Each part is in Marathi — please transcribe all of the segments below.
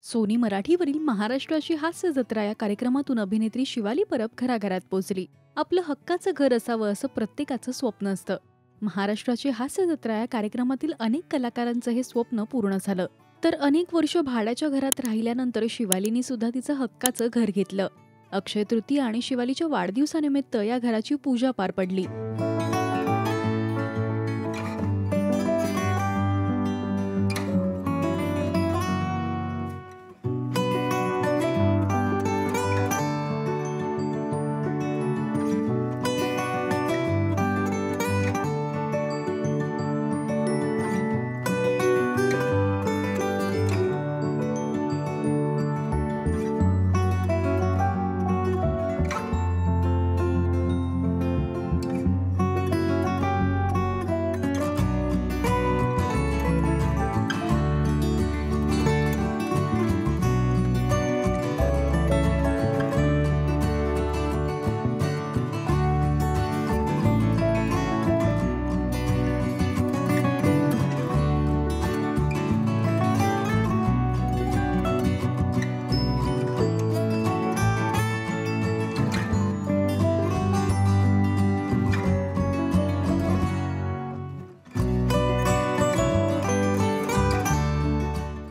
सोनी मराठीवरील महाराष्ट्राची हास्य जत्रा या कार्यक्रमातून अभिनेत्री शिवाली परब घराघरात पोहोचली। आपलं हक्काचं घर असावं असं प्रत्येकाचं स्वप्न असतं। महाराष्ट्राची हास्य जत्रा या कार्यक्रमातील अनेक कलाकारांचं हे स्वप्न पूर्ण झालं। तर अनेक वर्ष भाड्याच्या घरात राहिल्यानंतर शिवालीनी सुद्धा तिचं हक्काचं घर घेतलं। अक्षय तृतीया आणि शिवालीच्या वाढदिवसानिमित्त या घराची पूजा पार पडली।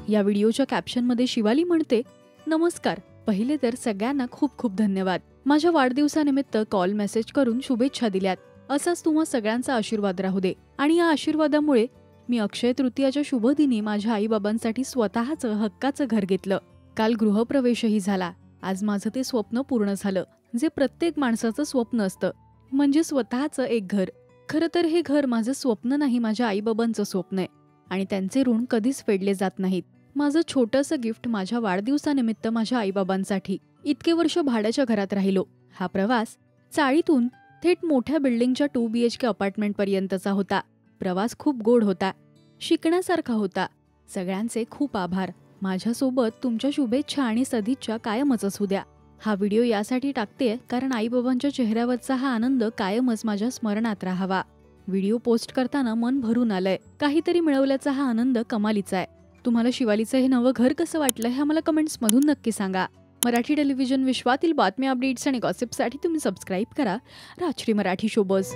या व्हिडिओच्या कॅप्शनमध्ये शिवाली म्हणते, नमस्कार, पहिले तर सगळ्यांना खूप खूप धन्यवाद। माझ्या वाढदिवसानिमित्त कॉल मेसेज करून शुभेच्छा दिल्यात। असाच तुम्हा सगळ्यांचा आशीर्वाद राहू दे। आणि या आशीर्वादामुळे मी अक्षय तृतीयाच्या शुभ दिनी माझ्या आईबाबांसाठी स्वतःचं हक्काचं घर घेतलं। काल गृहप्रवेशही झाला। आज माझं ते स्वप्न पूर्ण झालं, जे प्रत्येक माणसाचं स्वप्न असतं, म्हणजे स्वतःचं एक घर। खरं तर हे घर माझं स्वप्न नाही, माझ्या आईबाबांचं स्वप्न आहे आणि त्यांचे ऋण कधीच फेडले जात नाहीत। माझं छोटंसं गिफ्ट माझ्या वाढदिवसानिमित्त माझ्या आईबाबांसाठी। इतके वर्ष भाड्याच्या घरात राहिलो। हा प्रवास चाळीतून थेट मोठ्या बिल्डिंगच्या 2 BHK अपार्टमेंट पर्यंतचा होता। प्रवास खूप गोड होता, शिकण्यासारखा होता। सगळ्यांचे खूप आभार। माझ्यासोबत तुमच्या शुभेच्छा आणि सदिच्छा कायमच असू द्या। हा व्हिडिओ यासाठी टाकतेय कारण आईबाबांच्या चेहऱ्यावरचा हा आनंद कायमच माझ्या स्मरणात राहावा। व्हिडिओ पोस्ट करताना मन भरून आलंय। काहीतरी मिळवल्याचा हा आनंद कमालीचा आहे। तुम्हाला शिवालीचं हे नवं घर कसं वाटलं हे आम्हाला कमेंट्स मधून नक्की सांगा। मराठी टेलिव्हिजन विश्वातील बातम्या, अपडेट्स आणि गॉसिपसाठी तुम्ही सबस्क्राईब करा राजश्री मराठी शोबज।